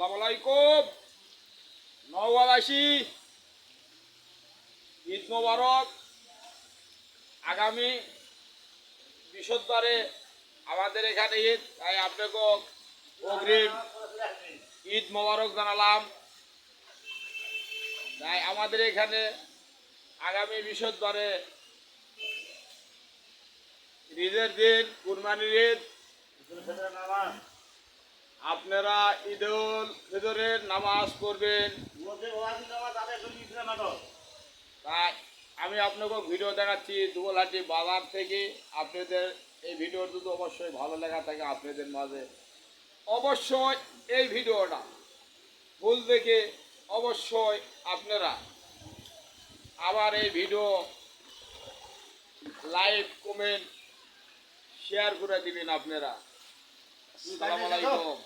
আসসালামু আলাইকুম। নওয়াবাসী, ঈদ মোবারক। আগামী বৃহস্পতিবারে আমাদের এখানে ঈদ, তাই আপনাকে অগ্রিম ঈদ মোবারক জানালাম। তাই আমাদের এখানে আগামী বৃহস্পতিবারে ঈদের দিন, কুরবানির ঈদ। আপনারা ঈদুল ফিতরের নামাজ পড়বেন। তাই আমি আপনাকে ভিডিও দেখাচ্ছি দুবলহাটি বাজার থেকে। আপনাদের এই ভিডিওর যদি অবশ্যই ভালো লেগে থাকে আপনাদের মাঝে, অবশ্যই এই ভিডিওটা ভুল দেখে অবশ্যই আপনারা আবার এই ভিডিও লাইক, কমেন্ট, শেয়ার করে দিবেন আপনারা। আসসালামু আলাইকুম।